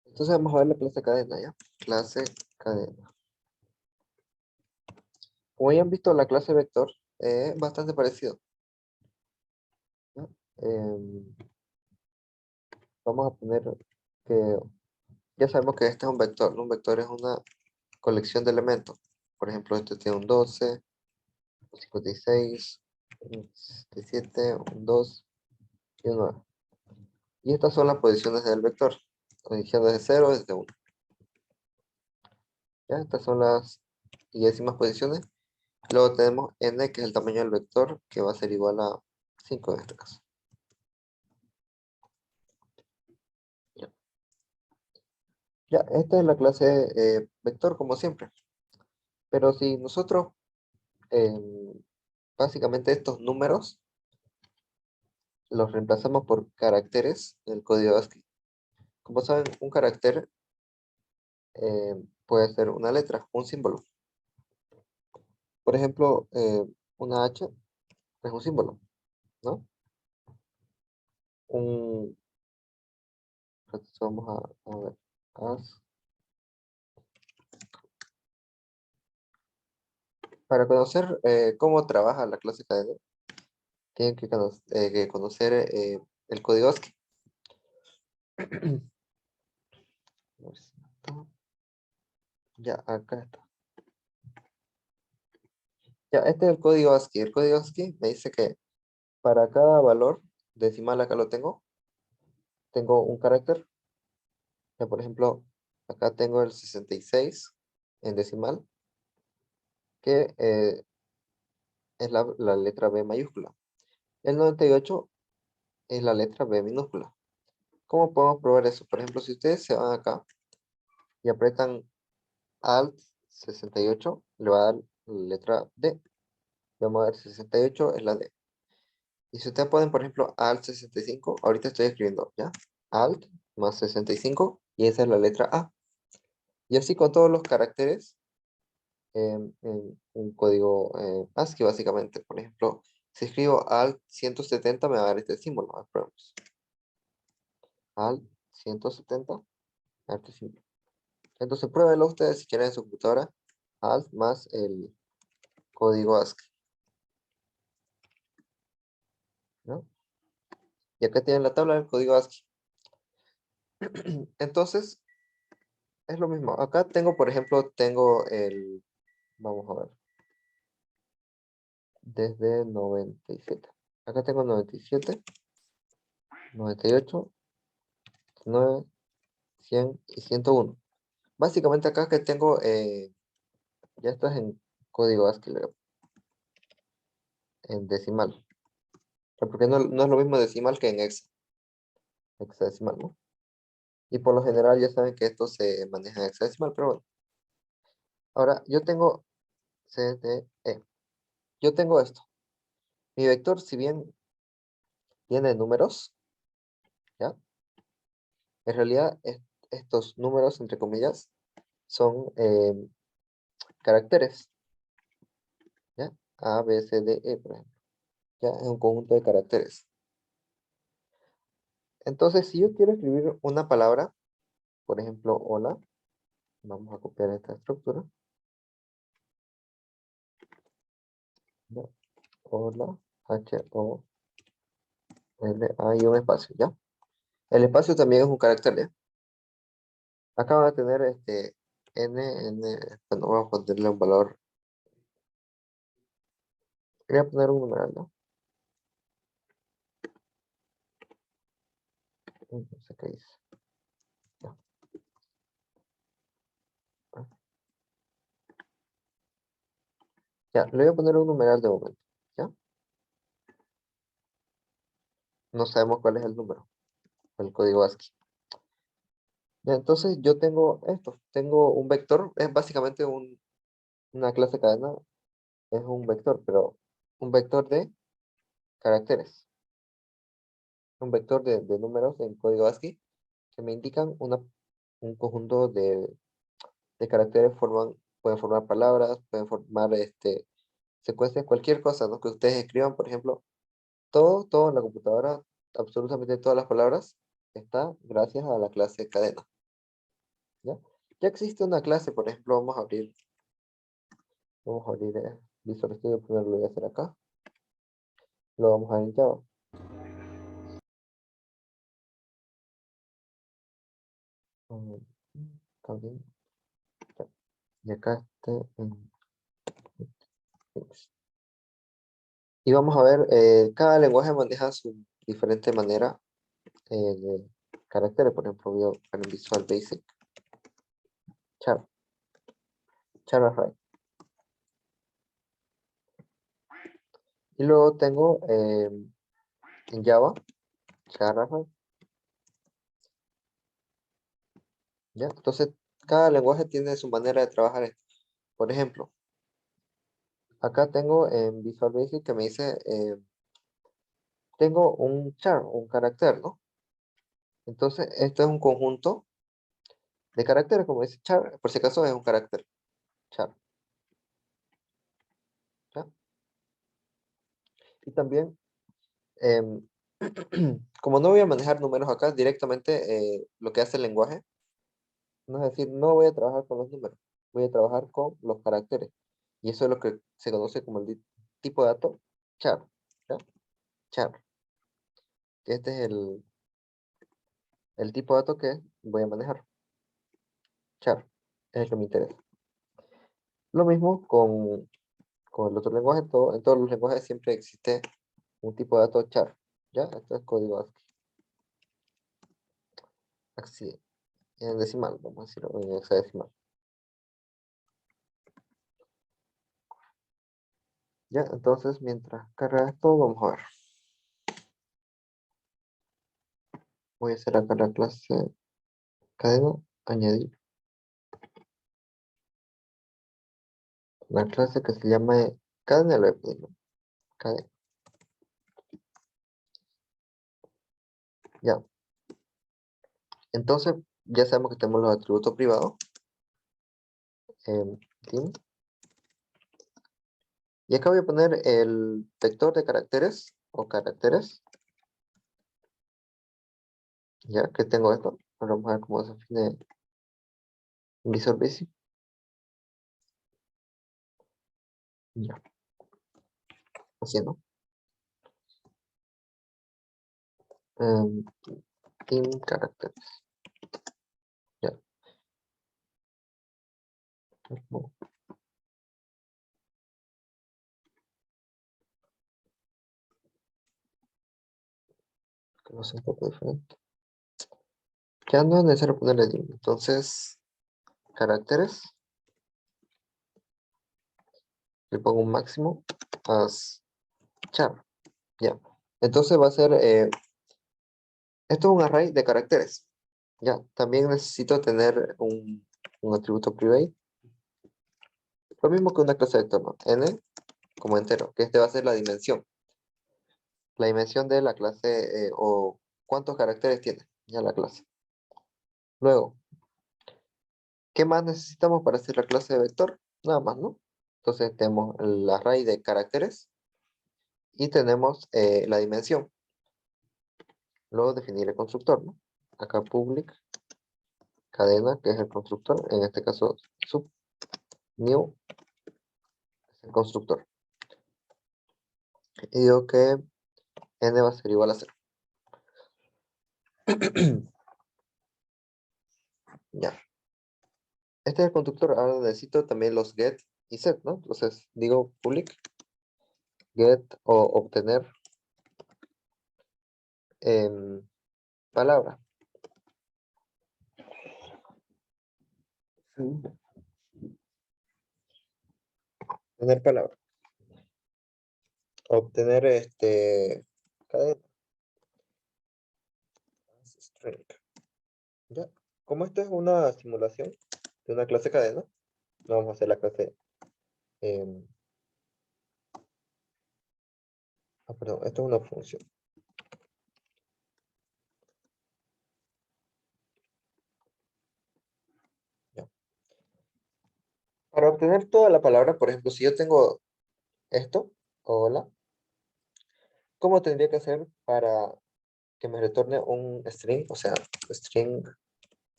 Entonces vamos a ver la clase cadena, ¿ya? Clase cadena. Como ya han visto, la clase vector es bastante parecido, ¿ya? Em, Vamos a poner que ya sabemos que este es un vector, ¿no? Un vector es una colección de elementos. Por ejemplo, este tiene un 12, un 56, un 67, un 2 y un 9. Y estas son las posiciones del vector, iniciando desde 0 desde 1. ¿Ya? Estas son las décimas posiciones. Luego tenemos n, que es el tamaño del vector, que va a ser igual a 5 en este caso. Ya, ya esta es la clase vector como siempre. Pero si nosotros, básicamente estos números, los reemplazamos por caracteres en el código ASCII. Como saben, un carácter puede ser una letra, un símbolo. Por ejemplo, una H es un símbolo, ¿no? Un, vamos a ver, as. Para conocer cómo trabaja la clase cadena, tienen que conocer el código ASCII. A ver si está. Ya, acá está. Ya, este es el código ASCII. El código ASCII me dice que para cada valor decimal, acá lo tengo un carácter. Ya, por ejemplo, acá tengo el 66 en decimal, que es la letra B mayúscula. El 98 es la letra B minúscula. ¿Cómo podemos probar eso? Por ejemplo, si ustedes se van acá y aprietan Alt 68, le va a dar la letra D. Vamos a ver, 68 es la D. Y si ustedes ponen, por ejemplo, Alt 65, ahorita estoy escribiendo, ¿ya? Alt más 65, y esa es la letra A. Y así con todos los caracteres en un código ASCII, básicamente. Por ejemplo, si escribo Alt 170, me va a dar este símbolo. A ver, probemos. Alt 170, este símbolo. Entonces, pruébenlo ustedes si quieren en su computadora. Alt más el código ASCII, ¿no? Y acá tienen la tabla del código ASCII. Entonces, es lo mismo. Acá tengo, por ejemplo, vamos a ver, desde 97. Acá tengo 97, 98, 9, 100 y 101. Básicamente acá que tengo, ya estás en código ASCII, en decimal. O sea, porque no es lo mismo decimal que en hexadecimal, ¿no? Y por lo general ya saben que esto se maneja en hexadecimal, pero bueno. Ahora, yo tengo CDE. Yo tengo esto. Mi vector, si bien tiene números, ¿ya? En realidad, estos números, entre comillas, son caracteres, ¿ya? A, B, C, D, E, por ejemplo. Ya es un conjunto de caracteres. Entonces, si yo quiero escribir una palabra, por ejemplo, hola, vamos a copiar esta estructura. ¿Ya? Hola, H-O-L-A y un espacio, ¿ya? El espacio también es un carácter, ¿ya? Acá va a tener bueno, vamos a ponerle un valor. Quería poner un numeral, ¿no? No sé qué dice. Ya, ya, le voy a poner un numeral de momento, ¿ya? No sabemos cuál es el número, el código ASCII. Ya, entonces yo tengo esto, tengo un vector, es básicamente una clase cadena, es un vector, pero un vector de caracteres, un vector de números en código ASCII que me indican un conjunto de caracteres pueden formar palabras, pueden formar secuencias, cualquier cosa, ¿no? Que ustedes escriban, por ejemplo, todo en la computadora, absolutamente todas las palabras, está gracias a la clase cadena. ¿Ya? Ya existe una clase, por ejemplo, vamos a abrir Visual Studio, primero lo voy a hacer acá, lo vamos a ver en Java. Mm, También, ya. Y acá está en X. Y vamos a ver, cada lenguaje maneja su diferente manera de caracteres. Por ejemplo, voy a buscar en Visual Basic, char, char array. Y luego tengo en Java, char array. ¿Ya? Entonces, cada lenguaje tiene su manera de trabajar esto. Por ejemplo, acá tengo en Visual Basic que me dice, tengo un char, un carácter, ¿no? Entonces, esto es un conjunto de caracteres, como dice char, por si acaso es un carácter, char, ¿ya? Y también, em, como no voy a manejar números acá, directamente lo que hace el lenguaje, no es decir, no voy a trabajar con los números, voy a trabajar con los caracteres. Y eso es lo que se conoce como el tipo de dato char, ¿ya? Char, que este es el tipo de dato que voy a manejar, char, es el que me interesa. Lo mismo con el otro lenguaje, en todos los lenguajes siempre existe un tipo de dato char, ¿ya? Esto es código ASCII, así, en decimal, vamos a decirlo, en hexadecimal. Ya, entonces mientras carga esto, vamos a ver. Voy a hacer acá la clase cadena, añadir una clase que se llama cadena web, ¿no? Cadena, ya. Entonces, ya sabemos que tenemos los atributos privados, team, y acá voy a poner el vector de caracteres, o caracteres, ya que tengo esto. Ahora vamos a ver cómo se define en Visual Basic. Ya, así, ¿no? Em, Team caracteres. Ya. Como que lo hace un poco diferente. Ya no es necesario ponerle team. Entonces, caracteres, le pongo un máximo as char. Ya. Entonces va a ser, esto es un array de caracteres. Ya. También necesito tener un atributo private. Lo mismo que una clase vector, ¿no? N como entero, que este va a ser la dimensión. La dimensión de la clase o cuántos caracteres tiene ya la clase. Luego, ¿qué más necesitamos para hacer la clase de vector? Nada más, ¿no? Entonces tenemos el array de caracteres y tenemos la dimensión. Luego definir el constructor, ¿no? Acá public, cadena, que es el constructor. En este caso, sub, new, es el constructor. Y digo que n va a ser igual a 0. Ya. Este es el constructor. Ahora necesito también los get y set, ¿no? Entonces digo public, get o obtener palabra. Obtener palabra. Obtener cadena. String. Ya. Como esto es una simulación de una clase cadena, no vamos a hacer la clase. Perdón, esto es una función. Ya. Para obtener toda la palabra, por ejemplo, si yo tengo esto, hola, ¿cómo tendría que hacer para que me retorne un string? O sea, string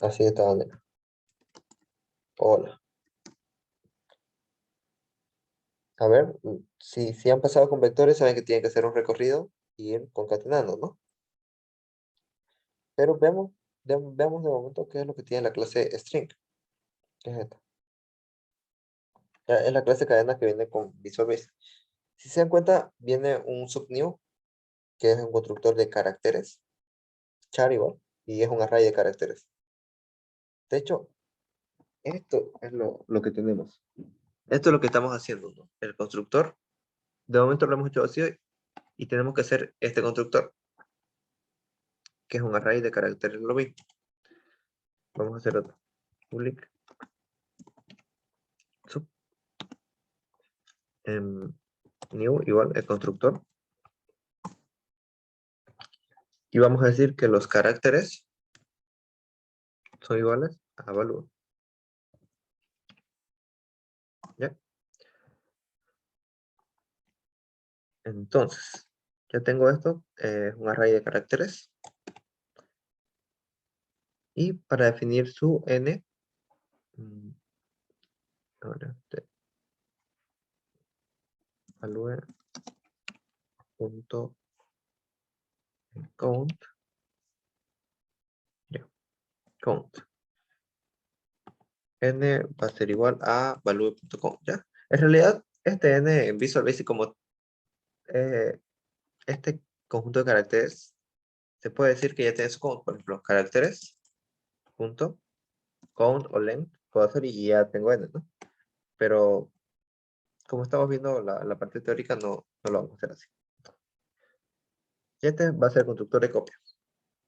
así de esta manera. Hola. A ver, si han pasado con vectores, saben que tienen que hacer un recorrido y ir concatenando, ¿no? Pero veamos de momento qué es lo que tiene la clase string, que es esta. Es la clase cadena que viene con Visual Basic. Si se dan cuenta, viene un subnew, que es un constructor de caracteres, char igual, y es un array de caracteres. De hecho, esto es lo que tenemos. Esto es lo que estamos haciendo, ¿no? El constructor, de momento lo hemos hecho así y tenemos que hacer este constructor, que es un array de caracteres lo mismo. Vamos a hacer otro. Public sub new igual el constructor. Y vamos a decir que los caracteres son iguales a value. ¿Ya? Entonces, ya tengo esto, un array de caracteres. Y para definir su n, ahora, value punto count, ya, count. N va a ser igual a value.count, ¿ya? En realidad, este n en Visual Basic como este conjunto de caracteres, se puede decir que ya tiene su count, por ejemplo, caracteres, punto, count o length, puedo hacer y ya tengo n, ¿no? Pero como estamos viendo la parte teórica, no lo vamos a hacer así. Y este va a ser el constructor de copia,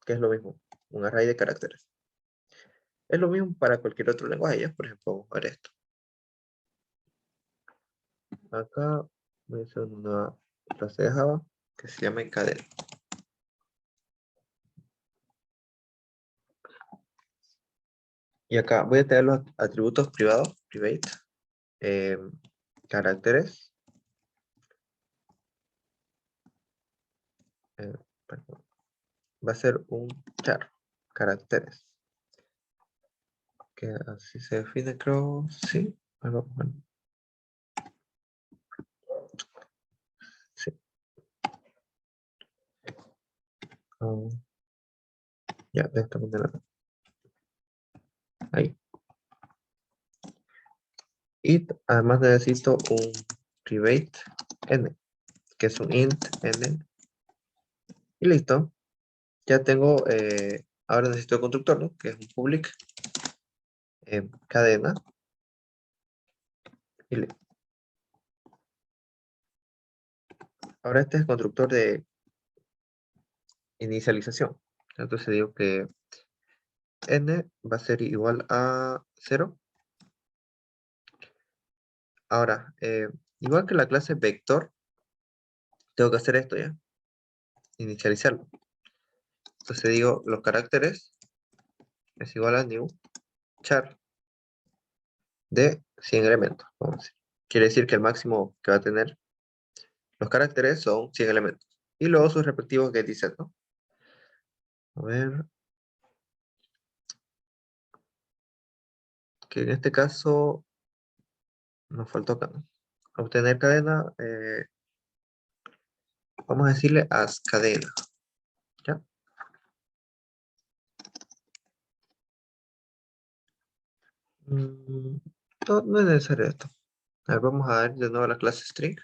que es lo mismo, un array de caracteres. Es lo mismo para cualquier otro lenguaje, ¿ya? Por ejemplo, vamos a ver esto. Acá voy a hacer una clase de Java que se llama encadena. Y acá voy a tener los atributos privados, private, eh, caracteres, perdón, va a ser un char, caracteres, que así se define, creo, sí, bueno, sí. Ah, ya, de esta manera, ahí. Y además necesito un private n, que es un int n, y listo. Ya tengo, ahora necesito el constructor, ¿no? Que es un public cadena. Y ahora este es el constructor de inicialización. Entonces digo que n va a ser igual a 0. Ahora, igual que la clase vector, tengo que hacer esto ya, inicializarlo. Entonces digo, los caracteres es igual a new char de 100 elementos. Vamos a decir. Quiere decir que el máximo que va a tener los caracteres son 100 elementos. Y luego sus respectivos get y set, ¿no? A ver, que en este caso nos faltó acá, ¿no? Obtener cadena, vamos a decirle as cadena, ¿ya? Mm, no es necesario esto. A ver, vamos a ver de nuevo la clase string.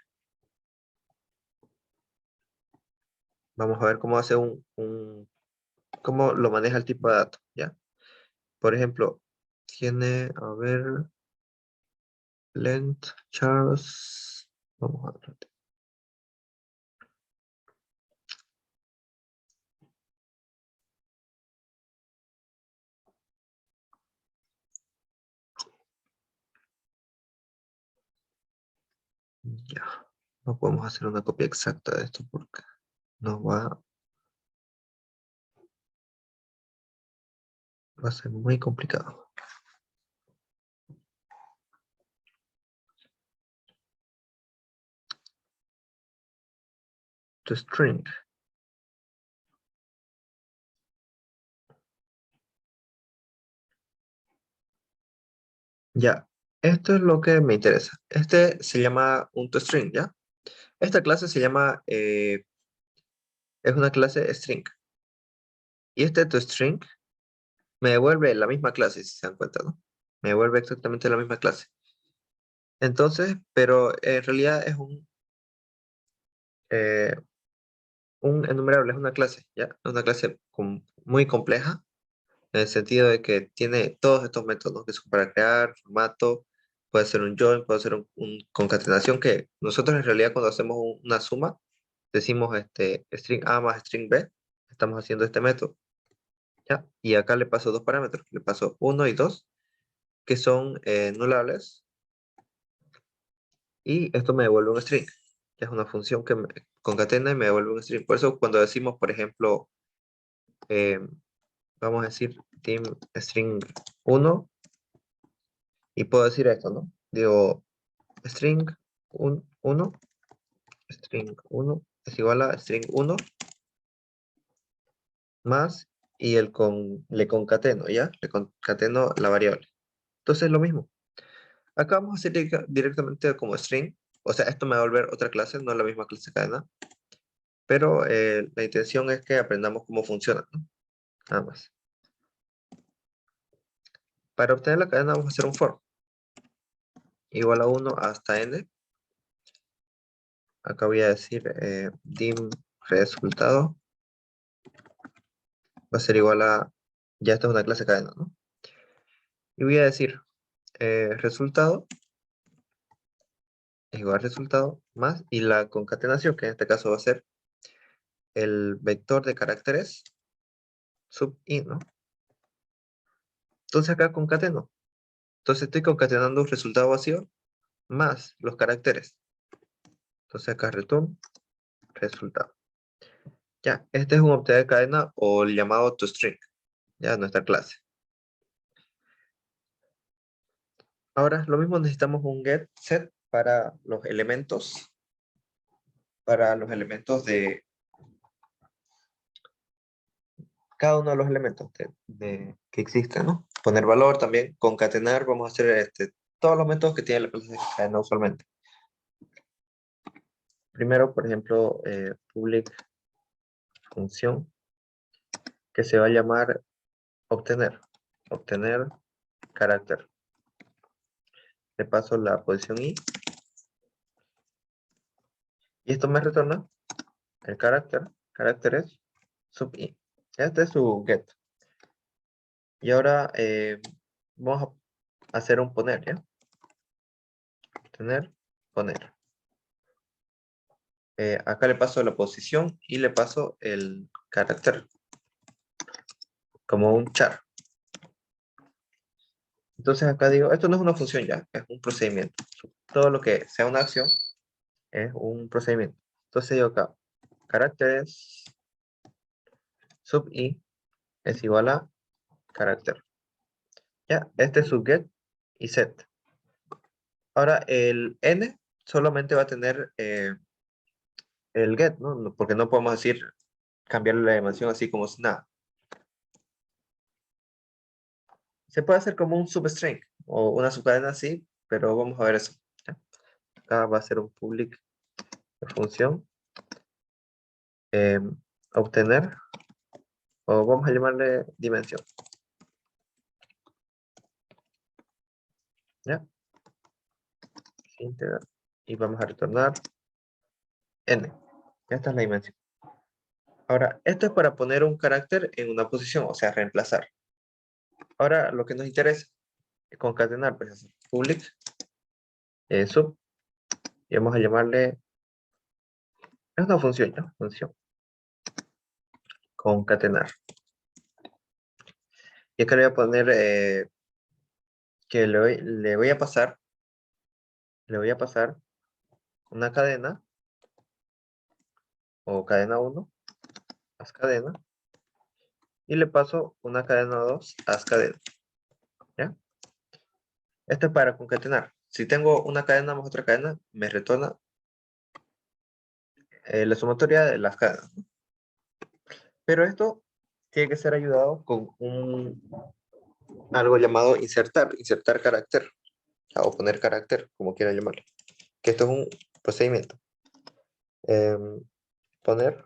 Vamos a ver cómo hace cómo lo maneja el tipo de datos, ¿ya? Por ejemplo, tiene, a ver, length, chars, vamos a ver. Ya, no podemos hacer una copia exacta de esto porque nos va a ser muy complicado. To string. Ya, esto es lo que me interesa. Este se llama un toString, ¿ya? Esta clase se llama, es una clase string. Y este toString me devuelve la misma clase, si se dan cuenta, ¿no? Me devuelve exactamente la misma clase. Entonces, pero en realidad es un enumerable, es una clase, ¿ya? Es una clase muy compleja, en el sentido de que tiene todos estos métodos, que son para crear, formato, puede ser un join, puede ser un concatenación, que nosotros en realidad cuando hacemos una suma, decimos string A más string B, estamos haciendo este método, ¿ya? Y acá le paso dos parámetros, le paso 1 y 2, que son nulables, y esto me devuelve un string, que es una función que concatena y me devuelve un string. Por eso cuando decimos, por ejemplo, eh, vamos a decir team string 1, y puedo decir esto, ¿no? Digo, string 1, string 1 es igual a string 1 más, y le concateno, ¿ya? Le concateno la variable. Entonces lo mismo. Acá vamos a hacer directamente como string. O sea, esto me va a volver otra clase, no la misma clase cadena. Pero la intención es que aprendamos cómo funciona, ¿no? Nada más. Para obtener la cadena vamos a hacer un for. Igual a 1 hasta n. Acá voy a decir dim resultado. Va a ser igual a... Ya esta es una clase cadena, ¿no? Y voy a decir resultado es igual a resultado más, y la concatenación, que en este caso va a ser el vector de caracteres sub i, ¿no? Entonces acá concateno. Entonces estoy concatenando un resultado vacío más los caracteres. Entonces acá return resultado. Ya, este es un obtenedor de cadena, o el llamado toString, ya nuestra clase. Ahora, lo mismo, necesitamos un get set para los elementos de cada uno de los elementos que existen, ¿no? Poner valor también, concatenar, vamos a hacer todos los métodos que tiene la clase de cadena usualmente. Primero, por ejemplo, public función, que se va a llamar obtener carácter. Le paso la posición i, y esto me retorna el caracteres sub i. Este es su get. Y ahora vamos a hacer un poner, ¿ya? Poner. Acá le paso la posición y le paso el carácter, como un char. Entonces acá digo, esto no es una función ya, es un procedimiento. Todo lo que sea una acción es un procedimiento. Entonces digo acá, caracteres sub i es igual a carácter. Ya, este es su get y set. Ahora el n solamente va a tener el get, ¿no? Porque no podemos decir cambiarle la dimensión así como si nada. Se puede hacer como un substring o una subcadena así, pero vamos a ver eso, ¿ya? Acá va a ser un public de función eh, obtener, o vamos a llamarle dimensión, ¿ya? Integral. Y vamos a retornar n. Esta es la dimensión. Ahora, esto es para poner un carácter en una posición, o sea, reemplazar. Ahora, lo que nos interesa es concatenar, pues es public sub, y vamos a llamarle, es una función, ¿no? Función concatenar. Y acá le voy a poner que le voy a pasar una cadena, o cadena 1, haz cadena, y le paso una cadena 2, haz cadena, ¿ya? Esto es para concatenar. Si tengo una cadena más otra cadena, me retorna la sumatoria de las cadenas, ¿no? Pero esto tiene que ser ayudado con algo llamado insertar carácter. o poner carácter, como quieran llamarlo. Que esto es un procedimiento. Poner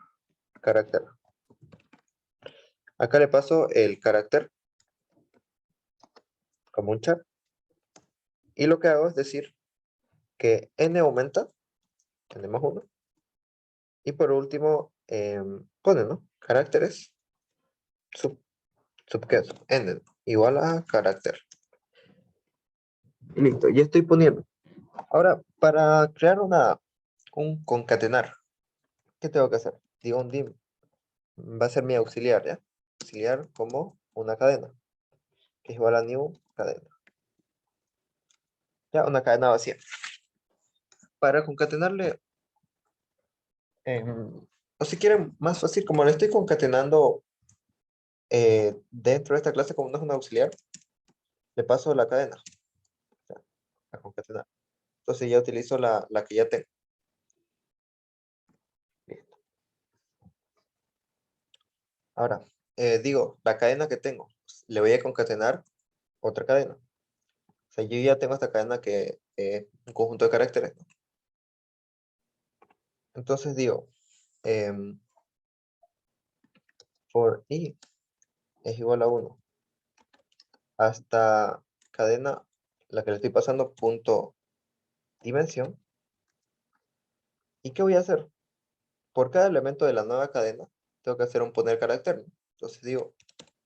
carácter. Acá le paso el carácter como un char. Y lo que hago es decir que n aumenta, n más 1. Y por último, pone, ¿no? Caracteres sub ¿qué es? N igual a carácter. Y listo, ya estoy poniendo. Ahora, para crear un concatenar, ¿qué tengo que hacer? Digo un div, va a ser mi auxiliar, ¿ya? Auxiliar como una cadena, que es igual a new cadena. Ya, una cadena vacía. Para concatenarle, o si quieren más fácil, como le estoy concatenando dentro de esta clase, como no es un auxiliar, le paso la cadena, ya, a concatenar. Entonces ya utilizo la que ya tengo. Listo. Ahora, digo, la cadena que tengo, le voy a concatenar otra cadena. O sea, yo ya tengo esta cadena que es un conjunto de caracteres, ¿no? Entonces digo, for i es igual a 1 hasta cadena, la que le estoy pasando, punto dimensión. ¿Y qué voy a hacer? Por cada elemento de la nueva cadena, tengo que hacer un poner carácter, ¿no? Entonces digo,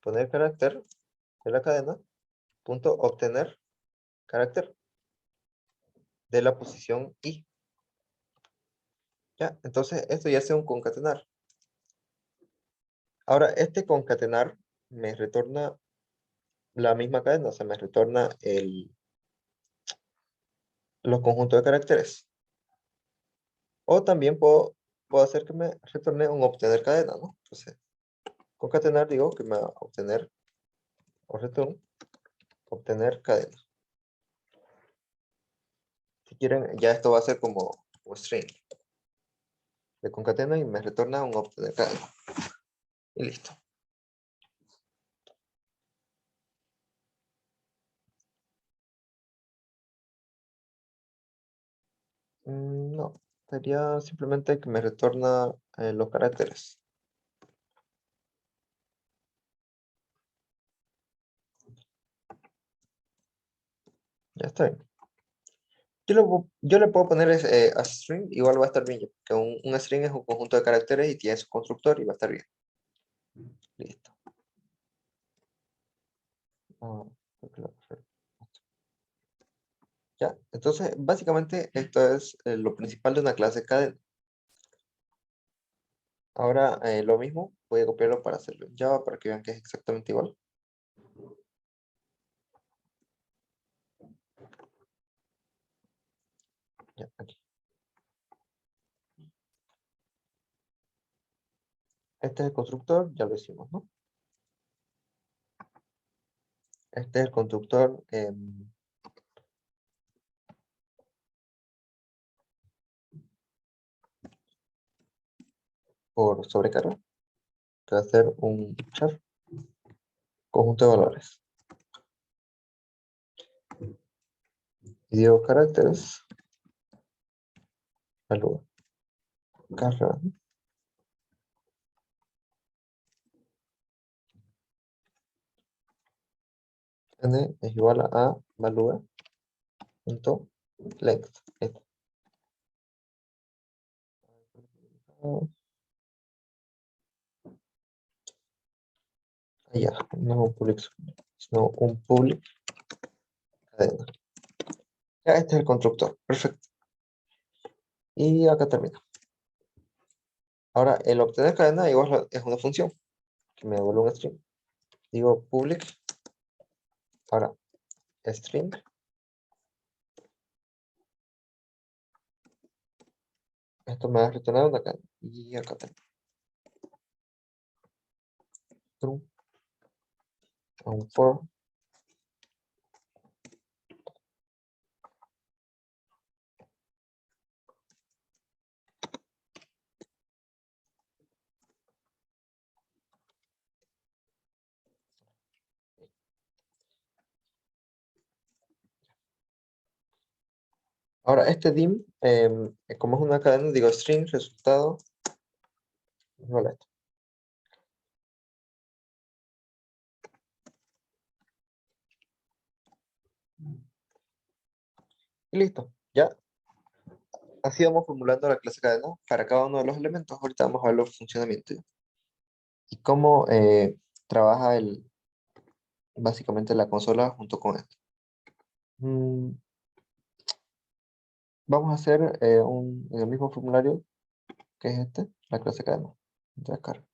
poner carácter de la cadena, punto obtener carácter de la posición i. Ya, entonces esto ya sea un concatenar. Ahora, este concatenar me retorna la misma cadena, o sea, me retorna los conjuntos de caracteres. O también puedo hacer que me retorne un obtener cadena, ¿no? Entonces, concatenar digo que me va a obtener, o return, obtener cadena. Si quieren, ya esto va a ser como string. Le concatena y me retorna un obtener cadena. Y listo. No, sería simplemente que me retorna los caracteres. Ya está bien. Yo le puedo poner a string, igual va a estar bien, porque un string es un conjunto de caracteres y tiene su constructor y va a estar bien. Listo. Ah, creo que lo prefiero. Ya, entonces básicamente esto es lo principal de una clase cadena. Ahora lo mismo, voy a copiarlo para hacerlo en Java para que vean que es exactamente igual. Ya, aquí. Este es el constructor, ya lo hicimos, ¿no? Este es el constructor por sobrecarga, que va a ser un char, conjunto de valores. Y digo caracteres, valor, carga, n es igual a valor punto length. Esto. Ya, no es un public, sino un public cadena. Ya, este es el constructor, perfecto. Y acá termina. Ahora, el obtener cadena igual es una función que me devuelve un string. Digo public, ahora string, esto me va a retornar una cadena. Y acá termina. True, un for, Ahora, este dim, como es una cadena, digo string, resultado, igual a esto. Y listo, ya. Así vamos formulando la clase cadena para cada uno de los elementos. Ahorita vamos a ver los funcionamientos y cómo trabaja básicamente la consola junto con esto. Mm, Vamos a hacer en el mismo formulario que es este, la clase cadena. Ya, carga.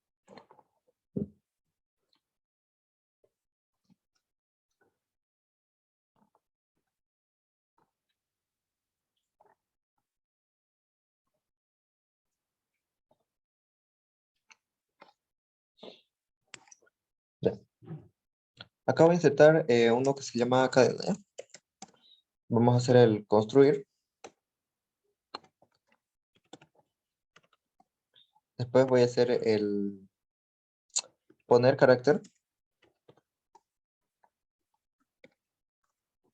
Ya. Acá voy a insertar uno que se llama cadena, ¿ya? Vamos a hacer el construir. Después voy a hacer el poner carácter,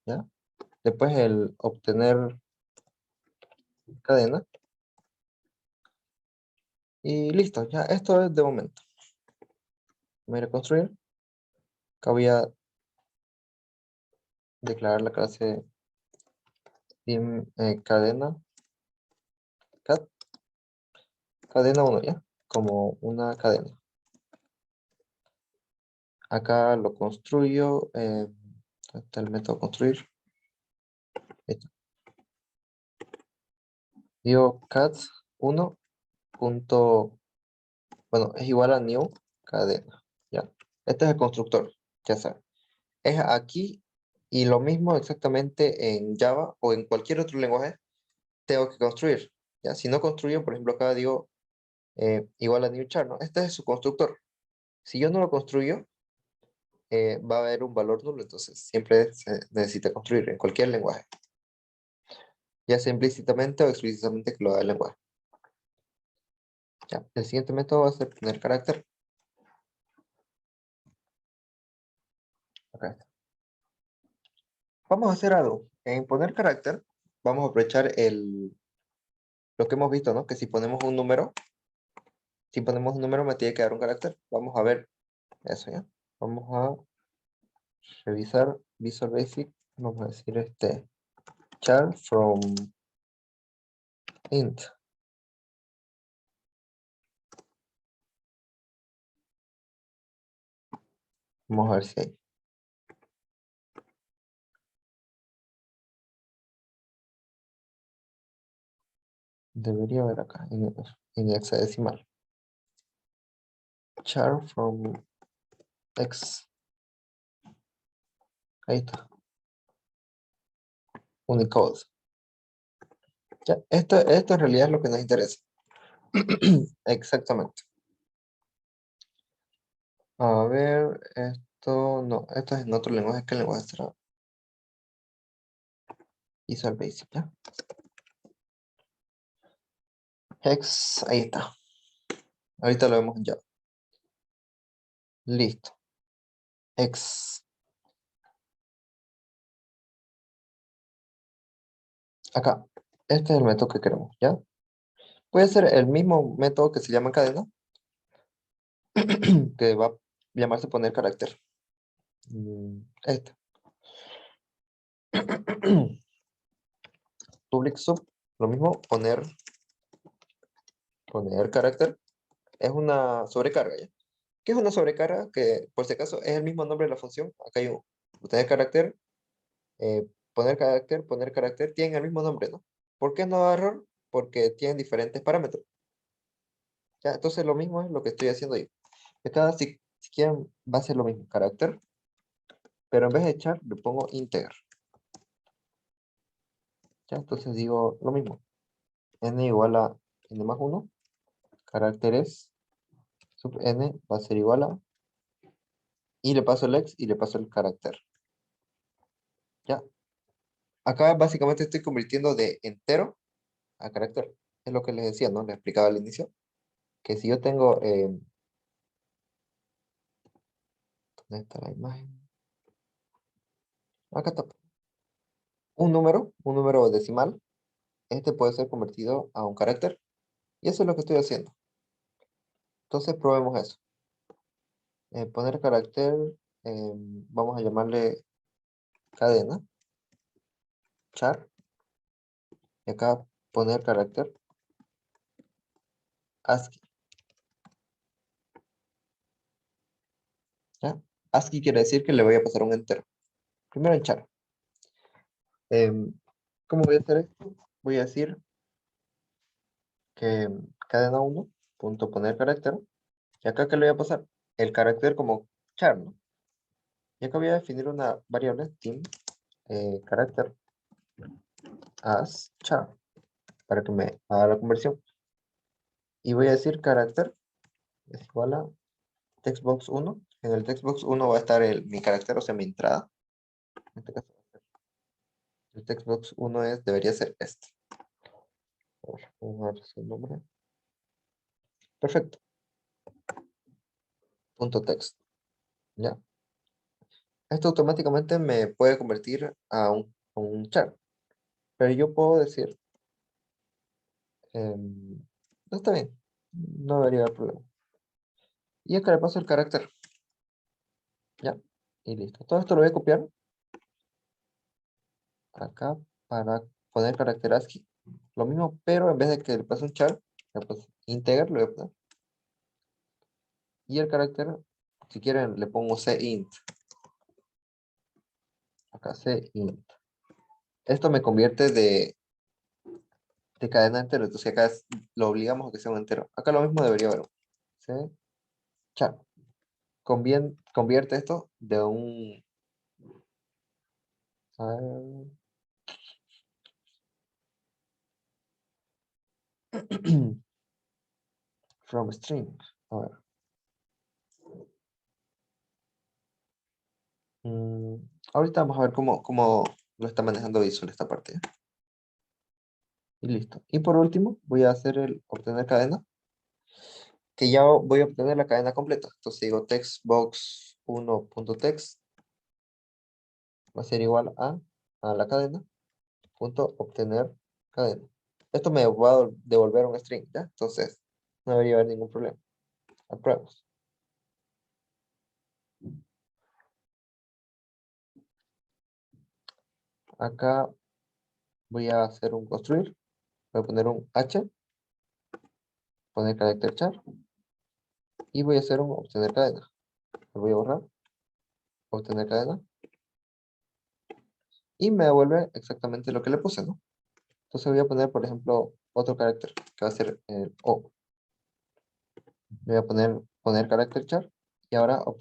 ¿ya? Después el obtener cadena. Y listo, ya. Esto es de momento. Voy a ir a construir. Acá voy a declarar la clase cadena, cadena 1, ¿ya? Como una cadena. Acá lo construyo. Está el método construir. Esto. Digo cat 1 punto, bueno, es igual a new cadena, ¿ya? Este es el constructor, ya sabes. Es aquí y lo mismo exactamente en Java o en cualquier otro lenguaje tengo que construir, ¿ya? Si no construyo, por ejemplo, acá digo igual a new char, ¿no? Este es su constructor. Si yo no lo construyo, va a haber un valor nulo, entonces siempre se necesita construir en cualquier lenguaje, ya sea implícitamente o explícitamente que lo haga el lenguaje. Ya, el siguiente método va a ser poner carácter. Acá está. Vamos a hacer algo. En poner carácter, vamos a aprovechar lo que hemos visto, ¿no? Que si ponemos un número me tiene que dar un carácter. Vamos a ver eso, ¿ya? Vamos a revisar Visual Basic. Vamos a decir char from int. Vamos a ver si hay. Debería haber acá, en hexadecimal. Char from x. Ahí está. Unicode. Ya, esto en realidad es lo que nos interesa. Exactamente. A ver, esto no, esto es en otro lenguaje que el lenguaje será Visual Basic, ¿ya? Hex, ahí está. Ahorita lo vemos en Java. Listo. Hex. Acá. Este es el método que queremos, ¿ya? Puede ser el mismo método que se llama cadena, que va a llamarse poner carácter. Este. Public sub, lo mismo, poner carácter. Es una sobrecarga, ¿ya? ¿Qué es una sobrecarga? Que, por si acaso, es el mismo nombre de la función. Acá hay un obtener carácter, poner carácter, tienen el mismo nombre, ¿no? ¿Por qué no da error? Porque tienen diferentes parámetros. ¿Ya? Entonces lo mismo es lo que estoy haciendo yo. Acá si quieren va a ser lo mismo, carácter, pero en vez de echar le pongo integer. ¿Ya? Entonces digo lo mismo. N igual a n más 1, caracteres sub n va a ser igual a, y le paso el x y le paso el carácter. ¿Ya? Acá básicamente estoy convirtiendo de entero a carácter. Es lo que les decía, ¿no? Les explicaba al inicio. Que si yo tengo, ¿dónde está la imagen? Acá está. Un número decimal. este puede ser convertido a un carácter. Y eso es lo que estoy haciendo. Entonces probemos eso. Poner carácter, vamos a llamarle cadena, char. Y acá poner carácter ASCII. ¿Ya? ASCII quiere decir que le voy a pasar un entero. Primero en char. ¿Cómo voy a hacer esto? Voy a decir que cadena 1, punto poner carácter. Y acá, ¿qué le voy a pasar? El carácter como char, ¿no? Y acá voy a definir una variable, team, carácter as char, para que me haga la conversión. Y voy a decir carácter es igual a textbox1. En el textbox1 va a estar mi carácter, o sea, mi entrada. En este caso, el textbox1 debería ser este. A ver, vamos a ver su nombre. Perfecto. Punto text. ¿Ya? Esto automáticamente me puede convertir a un char. Pero yo puedo decir, no está bien, no debería haber problema. Y acá le paso el carácter. ¿Ya? Y listo. Todo esto lo voy a copiar acá para poner carácter ASCII. Lo mismo, pero en vez de que le pase un char, le paso integer, lo voy a poner. Y el carácter, si quieren, le pongo cint. Acá cint. Esto me convierte de cadena a entero. Entonces acá lo obligamos a que sea un entero. Acá lo mismo debería haber. C char. Convierte esto de un... a ver, from string. A ver. Mm, ahorita vamos a ver cómo lo está manejando Visual esta parte. ¿Eh? Y listo. Y por último, voy a hacer el obtener cadena, que ya voy a obtener la cadena completa. Entonces digo textbox1.text va a ser igual a la cadena, punto obtener cadena. Esto me va a devolver un string, ¿ya? Entonces, no debería haber ningún problema. Apruebos. Acá voy a hacer un construir. Voy a poner un h, poner carácter char, y voy a hacer un obtener cadena. Lo voy a borrar, obtener cadena, y me devuelve exactamente lo que le puse, ¿no? Entonces voy a poner, por ejemplo, otro carácter, que va a ser el O. Voy a poner carácter char, y ahora